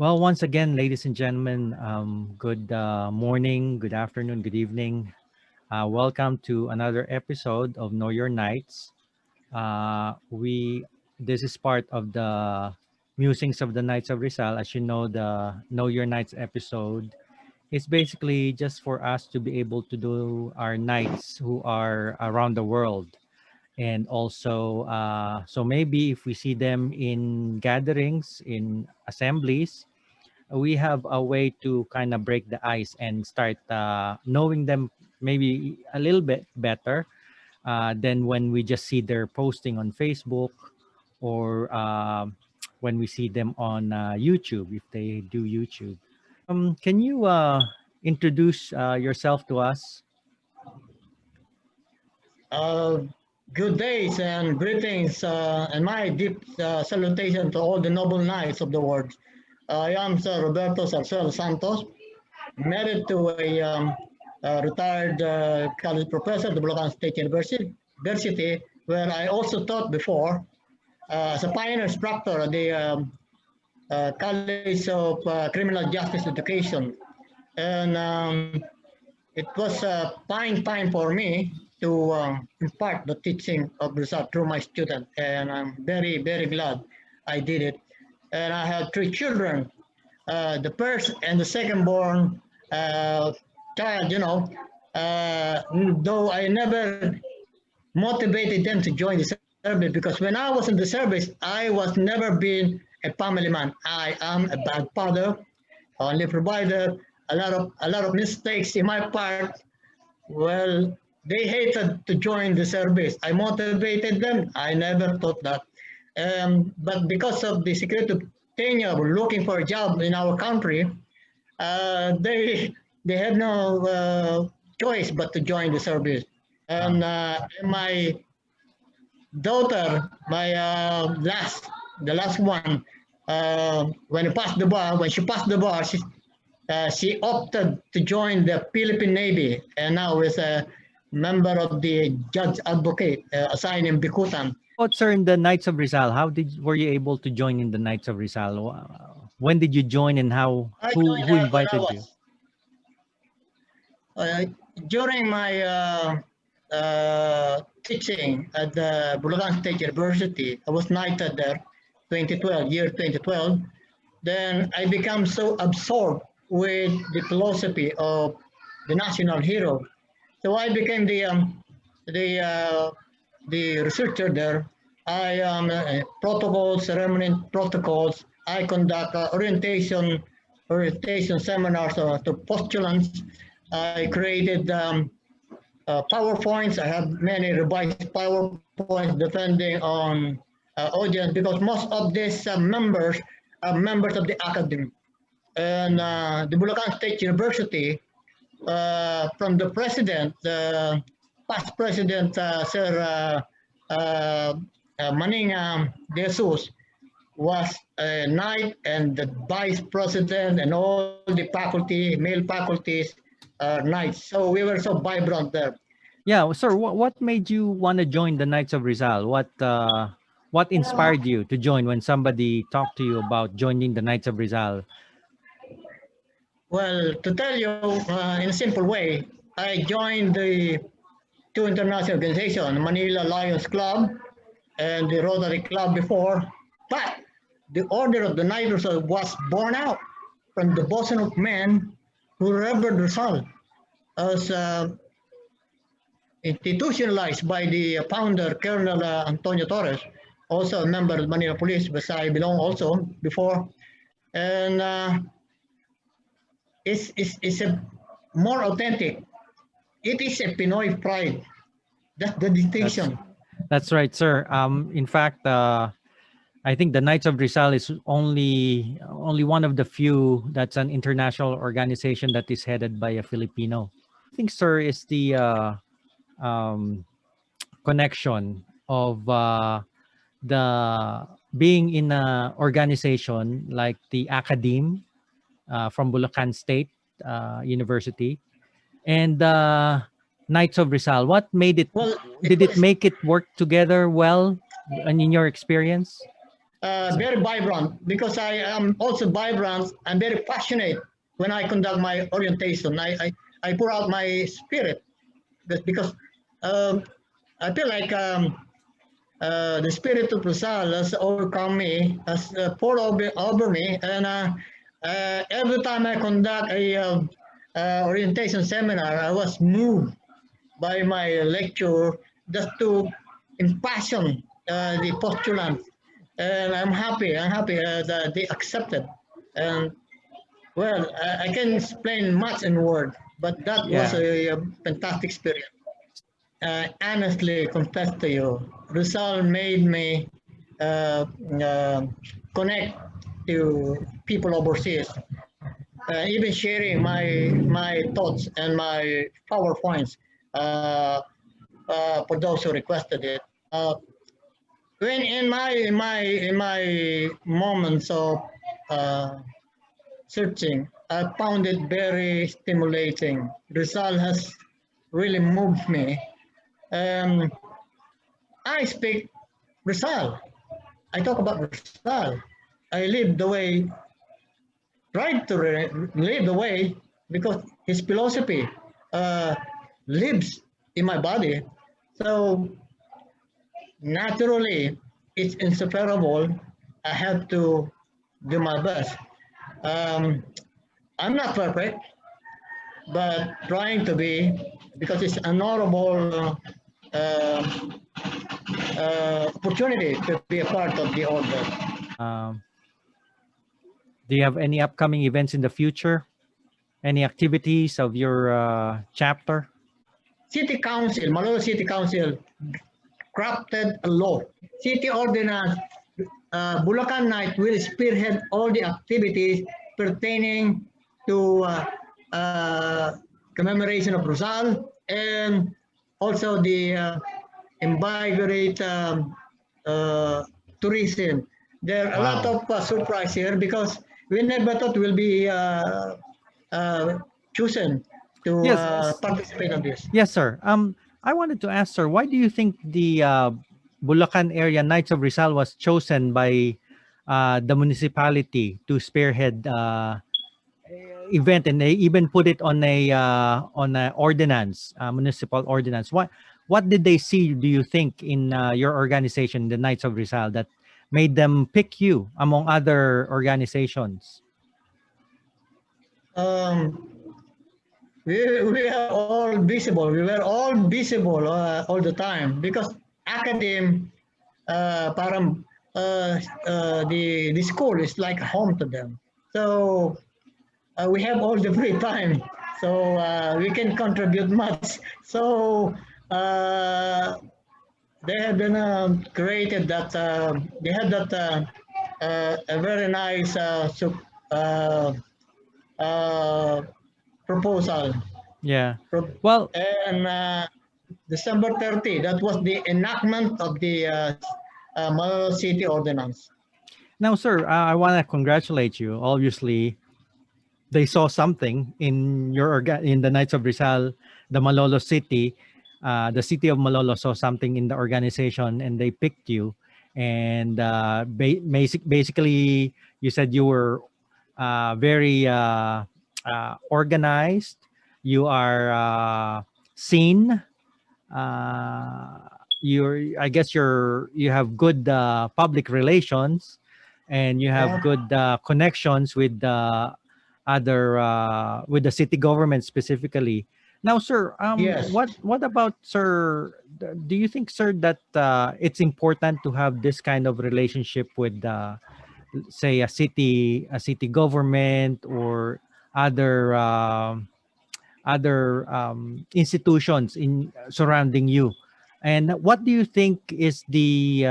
Well, once again, ladies and gentlemen, good morning, good afternoon, good evening. Welcome to another episode of Know Your Nights. We This is part of the musings of the Knights of Rizal. As you know, the Know Your Nights episode is basically just for us to be able to do our nights who are around the world. And also, so maybe if we see them in gatherings, in assemblies, we have a way to kind of break the ice and start knowing them maybe a little bit better than when we just see their posting on Facebook or when we see them on YouTube, if they do YouTube. Can you introduce yourself to us? Uh, Good days and greetings, and my deep salutation to all the noble knights of the world. I am Sir Roberto Sarsuelo Santos, married to a retired college professor at the Bulacan State University, where I also taught before as a pioneer instructor at the College of Criminal Justice Education. And it was a fine time for me to impart the teaching of Rizal through my student, and I'm very, very glad I did it. And I have three children. The first and the second born child, uh, though I never motivated them to join the service because when I was in the service, I was never been a family man. I am a bad father, only provided a lot of mistakes in my part. Well, they hated to join the service. I motivated them. I never thought that. But because of the security tenure looking for a job in our country, they had no choice but to join the service. And my daughter, my the last one, when she passed the bar, she opted to join the Philippine Navy and now is a member of the judge advocate assigned in Bikutan. About sir in the Knights of Rizal, how did were you able to join in the Knights of Rizal? When did you join and how I who joined when I invited you? was uh, during my teaching at the Bulacan State University. I was knighted there, 2012, year 2012. Then I became so absorbed with the philosophy of the national hero. So I became the uh, the researcher there. I protocols, ceremony protocols. I conduct orientation seminars to postulants. I created PowerPoints. I have many revised PowerPoints depending on audience because most of these members are members of the academy. And the Bulacan State University, from the president, the past president, Sir Maning De Jesus, was a knight and the vice president and all the faculty, male faculties, knights. So we were so vibrant there. Yeah, sir, what made you want to join the Knights of Rizal? What inspired you to join when somebody talked to you about joining the Knights of Rizal? Well, to tell you in a simple way, I joined the two international organizations, Manila Lions Club and the Rotary Club before, but the Order of the Knights was born out from the bosom of men who revered Rizal as institutionalized by the founder, Colonel Antonio Torres, also a member of Manila Police, which I belong also before. And it's a more authentic. It is a Pinoy pride. That's the That's distinction. that's right, sir. In fact, I think the Knights of Rizal is only one of the few that's an international organization that is headed by a Filipino. I think, sir, is the um, connection of the being in a organization like the Academe from Bulacan State University and Knights of Rizal. What made it? Well, it Did it was make it work together well? And in your experience? very vibrant because I am also vibrant. I'm very passionate when I conduct my orientation. I pour out my spirit because um, I feel like the spirit of Rizal has overcome me, has poured over me, and every time I conduct a orientation seminar, I was moved by my lecture just to impassion the postulants. And I'm happy. I'm happy that they accepted. And well, I can explain much in word, but that was Yeah. a fantastic experience. Honestly, confess to you, Rizal made me uh, uh, connect to people overseas. Even sharing my thoughts and my PowerPoints uh, for those who requested it. When in my moments of uh, searching, I found it very stimulating. Rizal has really moved me. Um, I speak Rizal. I talk about Rizal. I live the way, tried to live the way because his philosophy uh, lives in my body. So naturally, it's inseparable. I have to do my best. Um, I'm not perfect, but trying to be because it's an honorable uh, opportunity to be a part of the order. Um, do you have any upcoming events in the future? Any activities of your chapter? City Council, Malolo City Council crafted a law. City Ordinance Bulacan Night will spearhead all the activities pertaining to commemoration of Rizal and also the invigorate tourism. There are a lot Wow. of surprise here because we never thought we'll be uh, chosen to Yes. participate on this. Yes, sir. I wanted to ask, sir, why do you think the Bulacan area Knights of Rizal was chosen by the municipality to spearhead event, and they even put it on a ordinance, municipal ordinance? What did they see? Do you think in your organization, the Knights of Rizal, that made them pick you among other organizations? Um, we are all visible. We were all visible all the time because academe, parang the school is like home to them. So we have all the free time, so we can contribute much. So they have been created that they had that a very nice uh, uh, proposal. Yeah. Well, And December 30, that was the enactment of the Manila City Ordinance. now, sir, I want to congratulate you. Obviously, they saw something in in the Knights of Rizal, the Malolo city. The city of Malolo saw something in the organization, and they picked you. And basically, you said you were very organized. You are seen. uh, I guess you have good public relations, and you have Yeah. good connections with the other with the city government specifically. Now, sir, Yes. what about, sir, do you think, sir, that it's important to have this kind of relationship with say a city government or other institutions in surrounding you? And what do you think is the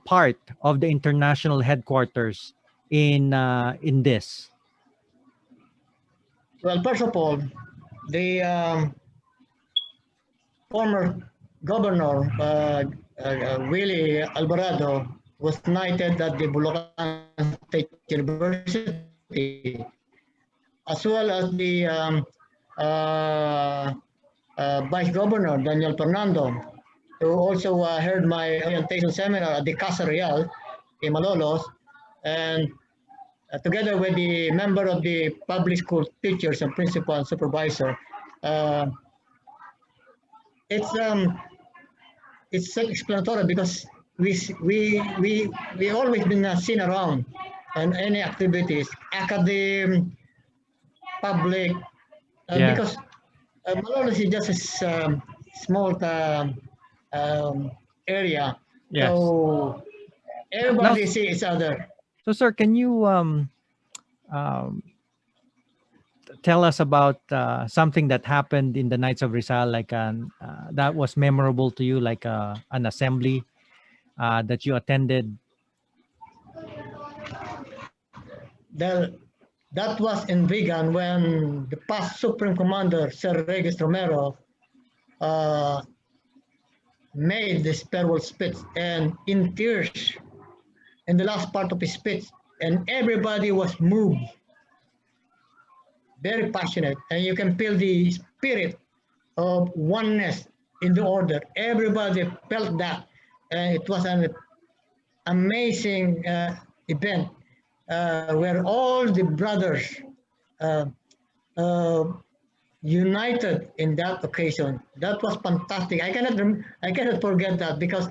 part of the international headquarters in this? Well, first of all, the former governor, Willie Alvarado, was knighted at the Bulacan State University, as well as the uh, Vice Governor Daniel Fernando. who also heard my orientation seminar at the Casa Real in Malolos, and together with the member of the public school teachers and principal and supervisor, uh, it's um, it's self-explanatory because we always been seen around on any activities, academic, public, Yeah. because Malolos is just a small um, area, Yes. so Now, everybody see each other. so sir, can you um, tell us about something that happened in the Knights of Rizal, like that was memorable to you, like an assembly that you attended? The, that was in Vigan when the past Supreme Commander, Sir Regis Romero, uh, made this farewell speech and in tears in the last part of his speech, and everybody was moved, very passionate, and you can feel the spirit of oneness in the order. Everybody felt that, and it was an amazing event where all the brothers uh, uh, united in that occasion. That was fantastic. I cannot forget that because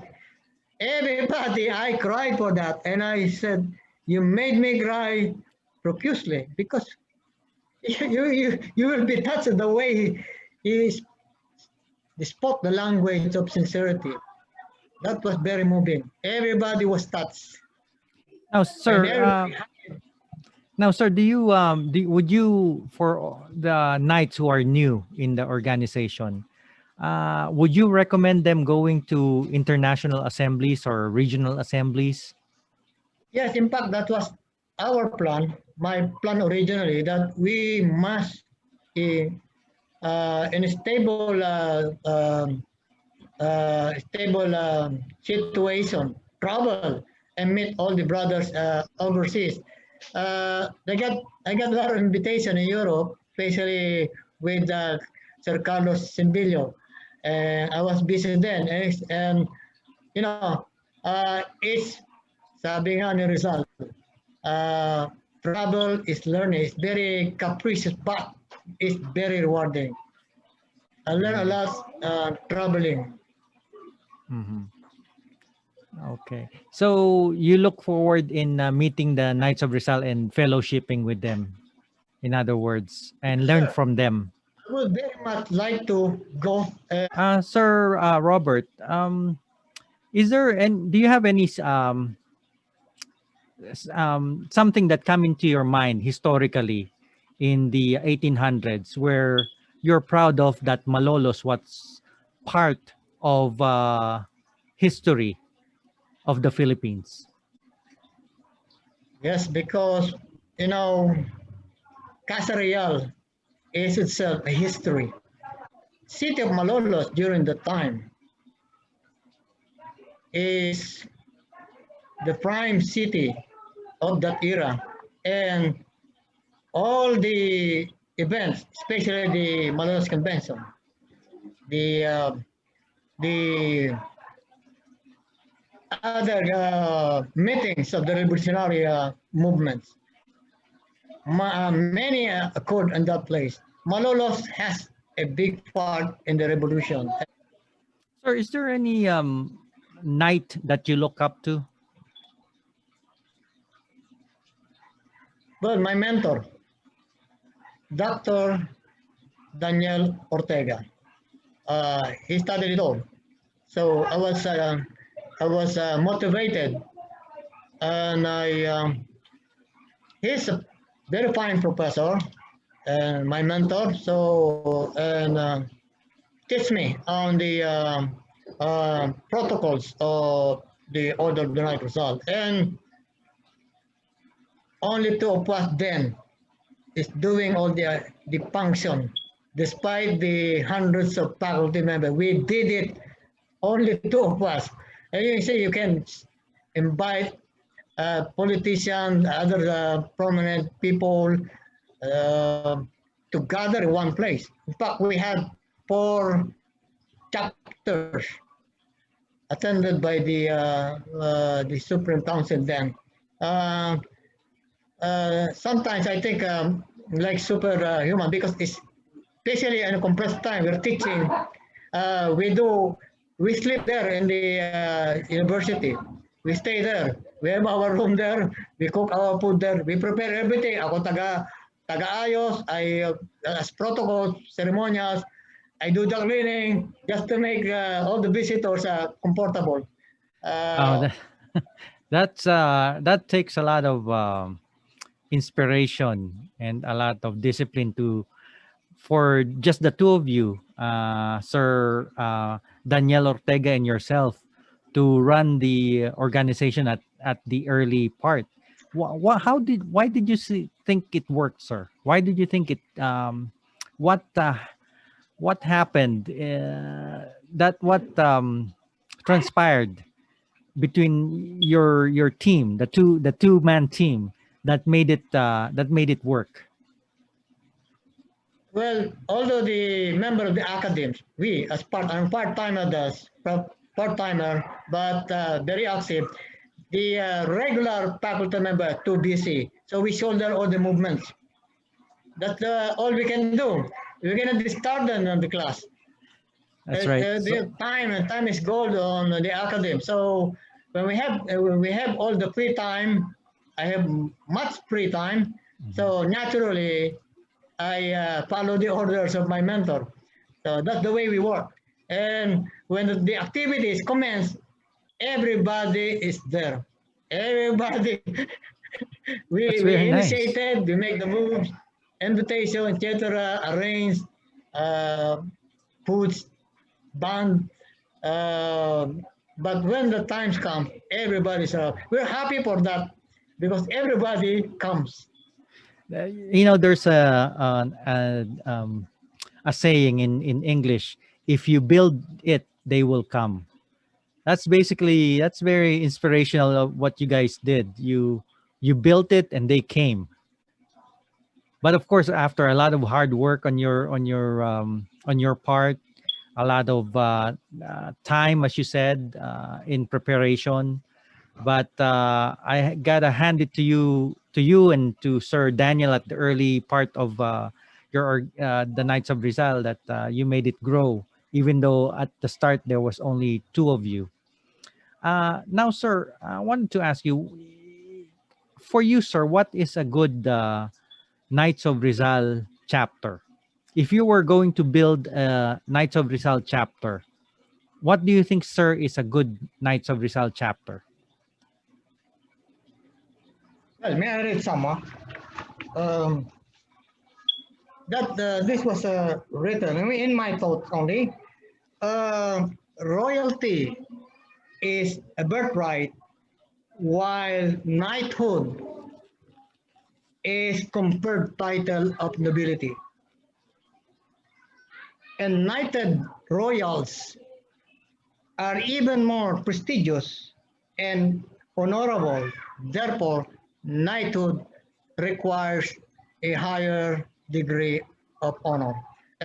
everybody I cried for that, and I said, "You made me cry profusely because you will be touched the way he spoke the language of sincerity. That was very moving. Everybody was touched, Now, and sir, everybody. do you would you, for the knights who are new in the organization, would you recommend them going to international assemblies or regional assemblies? Yes, in fact, that was our plan. My plan originally that we must, in, in a stable situation, travel and meet all the brothers overseas. I got a lot of invitation in Europe, especially with Sir Carlos Simbilio, and I was busy then. You know, it's sabi nga ni Rizal, uh, travel is learning. It's very capricious, but it's very rewarding. I learned a Mhm. lot traveling. Mhm. Okay. So you look forward in meeting the Knights of Rizal and fellowshipping with them, in other words, and learn Sir, from them. I would very much like to go. Sir Robert, is there, and do you have any something that come into your mind historically in the 1800s where you're proud of that Malolos was part of history of the Philippines? Yes, because you know, Casa Real is itself a history. City of Malolos during the time is the prime city of that era, and all the events, especially the Malolos Convention, the uh, the other meetings of the revolutionary movements, many occurred in that place. Malolos has a big part in the revolution. Sir, is there any knight that you look up to? Well, my mentor, Dr. Daniel Ortega, he studied it all. So I was motivated, and he's a very fine professor and my mentor. So and teach me on the protocols of the Order of the Night Result. And only two of us then is doing all the function. Despite the hundreds of faculty members, we did it only two of us. And you see, you can invite politicians, other prominent people uh, to gather in one place. In fact, we had four chapters attended by the Supreme Council then. Uh, Sometimes I think like superhuman because it's especially in a compressed time we're teaching. We sleep there in the university. We stay there. We have our room there. We cook our food there. We prepare everything. Ako taga-ayos. I as protocol ceremonials. I do the cleaning just to make all the visitors comfortable. Oh, Uh, that takes a lot of inspiration and a lot of discipline to for just the two of you, Sir Daniel Ortega and yourself, to run the organization at the early part. Why did you think it worked, sir? Why did you think it? What uh, what happened? That what transpired between your team, the two man team that made it work. Well, although the member of the academies, we as I'm part-timer, part-timer, but very active. The regular faculty member too busy, so we shoulder all the movements. That's all we can do. We cannot disturb them on the class. That's right. So, The time is gold on the academy. So when we have all the free time, I have much free time. mhm. So naturally, I follow the orders of my mentor. So that's the way we work. And when the activities commence, everybody is there. Everybody, That's we very nice. initiated, we make the moves, invitation, etc., arrange, uh, foods, band. Uh, but when the times come, everybody's up. We're happy for that because everybody comes. There's a saying in English: if you build it, they will come. That's very inspirational of what you guys did. You built it and they came. But of course, after a lot of hard work on your part, a lot of time, as you said, in preparation. But I gotta hand it to you and to Sir Daniel at the early part of the Knights of Rizal that you made it grow, even though at the start there was only two of you. Now, sir, I wanted to ask you, for you, sir, what is a good Knights of Rizal chapter? If you were going to build a Knights of Rizal chapter, what do you think, sir, is a good Knights of Rizal chapter? Well, may I read some? Um, that this was written in my thoughts only. Uh, Royalty is a birthright, while knighthood is conferred title of nobility. And knighted royals are even more prestigious and honorable. Therefore, knighthood requires a higher degree of honor.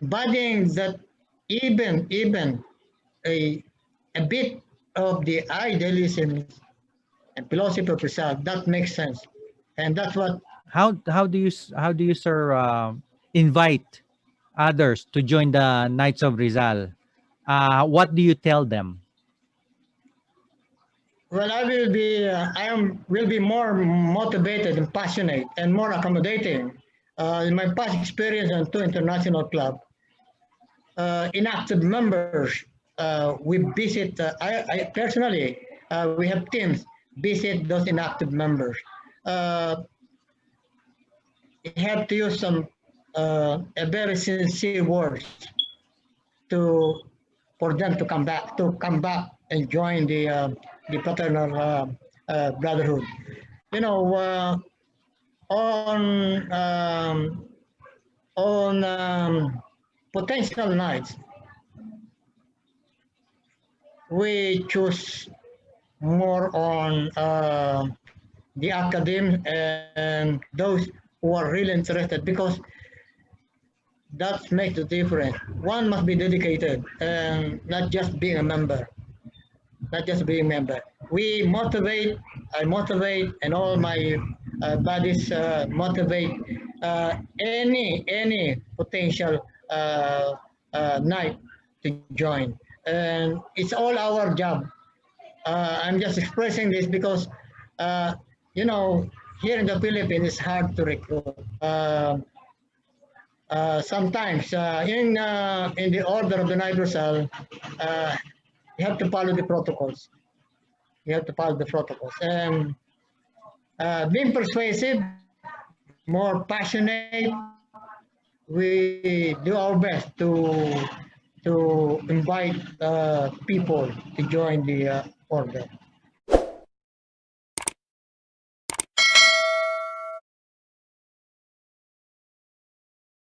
Embodying that even a, a bit of the idealism and philosophy of Rizal, that makes sense. And that's what, How do you, sir, invite others to join the Knights of Rizal? What do you tell them? well, will be more motivated and passionate and more accommodating. In my past experience on two international clubs, inactive members, we visit, I personally, we have teams visit those inactive members. Uh, you have to use some a very sincere words to for them to come back and join the fraternal brotherhood. You know, on on potential nights, we choose more on the academics and those who are really interested because that makes the difference. One must be dedicated and not just being a member. not just being member. We motivate, I motivate, and all my buddies motivate any potential knight to join. And it's all our job. I'm just expressing this because, uh, you know, here in the Philippines, it's hard to recruit. Sometimes in the order of the Knight Rizal, uh, you have to follow the protocols. You have to follow the protocols. And being persuasive, more passionate, we do our best to invite people to join the order.